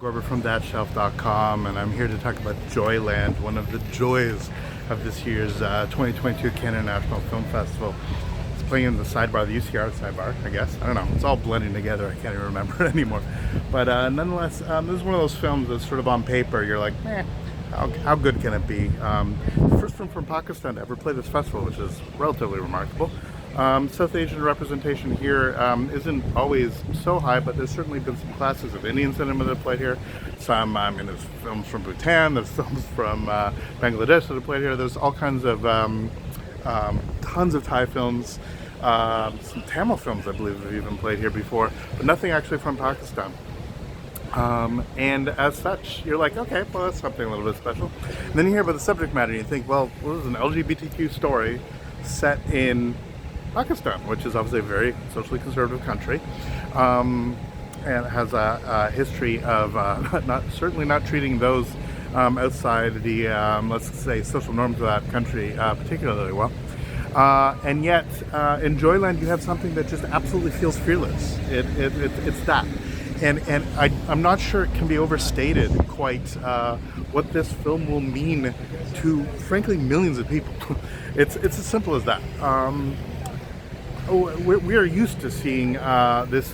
Gorber from thatshelf.com, and I'm here to talk about JOYLAND, one of the joys of this year's 2022 Canada International Film Festival. It's playing in the sidebar, the UCR sidebar, I guess. I don't know. It's all blending together. I can't even remember it anymore. But nonetheless, this is one of those films that's sort of on paper. You're like, how good can it be? The first film from Pakistan to ever play this festival, which is relatively remarkable. South Asian representation here isn't always so high, but there's certainly been some classes of Indian cinema that have played here. Some, there's films from Bhutan, there's films from Bangladesh that have played here. There's all kinds of, tons of Thai films, some Tamil films I believe have even played here before, but nothing actually from Pakistan. And as such, you're like, okay, well that's something a little bit special. And then you hear about the subject matter and you think, well, this is an LGBTQ story set in Pakistan, which is obviously a very socially conservative country, and has a history of certainly not treating those outside the, let's say, social norms of that country particularly well. And yet, in JOYLAND, you have something that just absolutely feels fearless. It's that. And I'm not sure it can be overstated quite what this film will mean to, frankly, millions of people. It's as simple as that. We are used to seeing this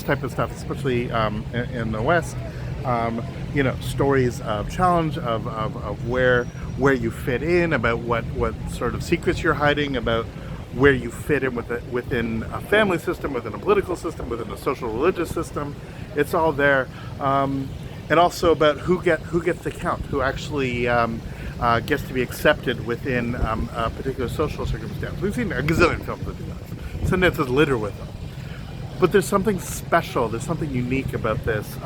type of stuff, especially in the West. You know, stories of challenge, of where you fit in, about what sort of secrets you're hiding, about where you fit in within a family system, within a political system, within a social religious system. It's all there, and also about who gets to count, who actually gets to be accepted within a particular social circumstance. We've seen a gazillion films that do that. Sundance is littered with them. But there's something special, there's something unique about this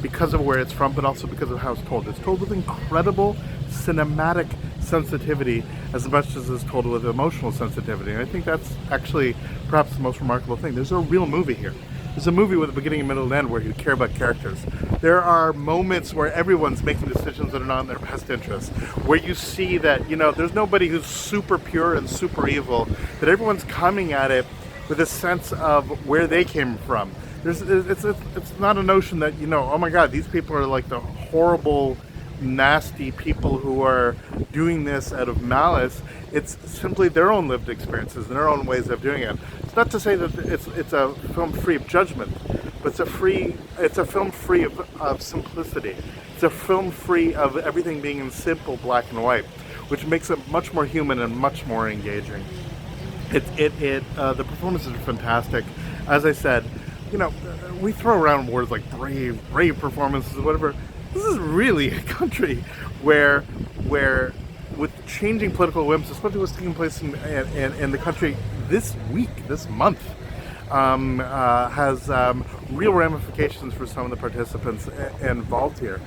because of where it's from, but also because of how it's told. It's told with incredible cinematic sensitivity as much as it's told with emotional sensitivity. And I think that's actually perhaps the most remarkable thing. There's a real movie here. There's a movie with a beginning, middle, and end where you care about characters. There are moments where everyone's making decisions that are not in their best interest, where you see that, you know, there's nobody who's super pure and super evil, that everyone's coming at it with a sense of where they came from. It's not a notion that, you know, oh my God, these people are like the horrible, nasty people who are doing this out of malice. It's simply their own lived experiences and their own ways of doing it. It's not to say that it's a film free of judgment, but it's a film free of simplicity. It's a film free of everything being in simple black and white, which makes it much more human and much more engaging. The performances are fantastic. As I said, you know, we throw around words like brave performances, whatever. This is really a country where with changing political whims, especially what's taking place in the country this week, this month, has real ramifications for some of the participants involved here.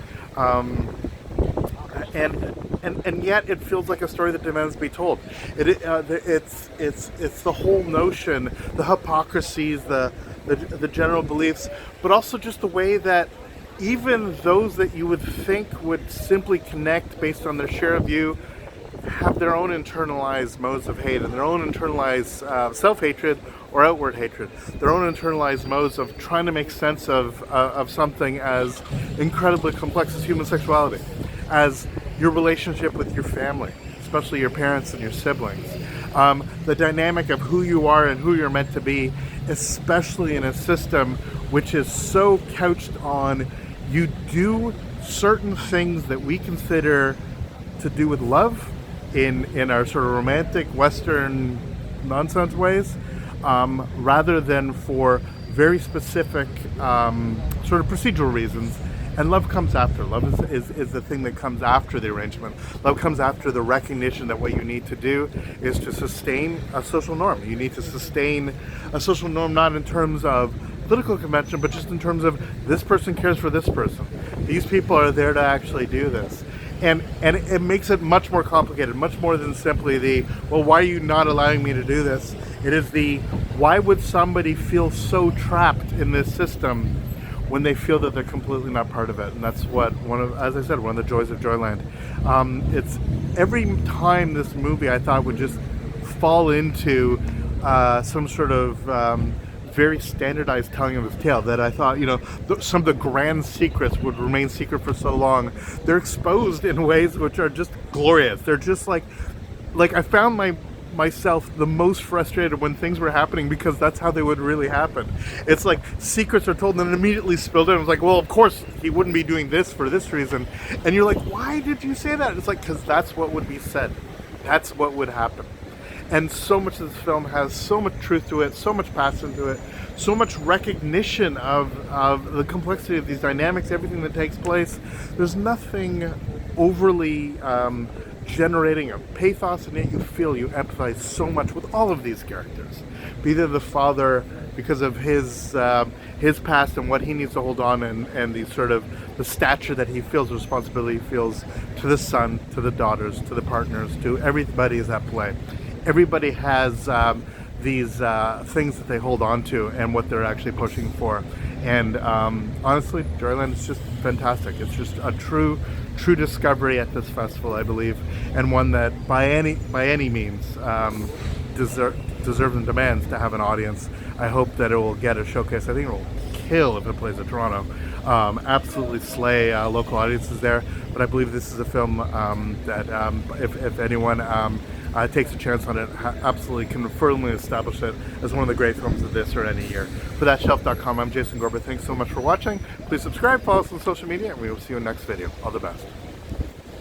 And yet it feels like a story that demands to be told. It's the whole notion, the hypocrisies, the general beliefs, but also just the way that even those that you would think would simply connect based on their share of you have their own internalized modes of hate and their own internalized self-hatred or outward hatred, their own internalized modes of trying to make sense of something as incredibly complex as human sexuality, as your relationship with your family, especially your parents and your siblings, the dynamic of who you are and who you're meant to be, especially in a system which is so couched on you do certain things that we consider to do with love in our sort of romantic Western nonsense ways, rather than for very specific sort of procedural reasons. And love comes after. Love is the thing that comes after the arrangement. Love comes after the recognition that what you need to do is to sustain a social norm. You need to sustain a social norm not in terms of political convention, but just in terms of this person cares for this person. These people are there to actually do this. And it makes it much more complicated, much more than simply the, well, why are you not allowing me to do this? It is the, why would somebody feel so trapped in this system when they feel that they're completely not part of it? And that's what as I said, one of the joys of JOYLAND. It's every time this movie I thought would just fall into some sort of very standardized telling of this tale that I thought, you know, some of the grand secrets would remain secret for so long. They're exposed in ways which are just glorious. They're just like I found myself the most frustrated when things were happening because that's how they would really happen. It's like secrets are told and then immediately spilled in. It's like, well, of course he wouldn't be doing this for this reason. And you're like, why did you say that? It's like, because that's what would be said. That's what would happen. And so much of this film has so much truth to it, so much passion to it, so much recognition of the complexity of these dynamics, everything that takes place. There's nothing overly generating of pathos, and yet you empathize so much with all of these characters. Be they the father because of his past and what he needs to hold on, and the sort of the stature that he feels, the responsibility he feels, to the son, to the daughters, to the partners, to everybody is at play. Everybody has these things that they hold on to and what they're actually pushing for. And honestly, JOYLAND is just fantastic. It's just a true discovery at this festival, I believe, and one that by any means deserves and demands to have an audience. I hope that it will get a showcase. I think it will kill if it plays at Toronto. Absolutely slay local audiences there. But I believe this is a film that if anyone takes a chance on it, absolutely can firmly establish it as one of the great films of this or any year. For thatshelf.com, I'm Jason Gorba. Thanks so much for watching. Please subscribe, follow us on social media, and we will see you in the next video. All the best.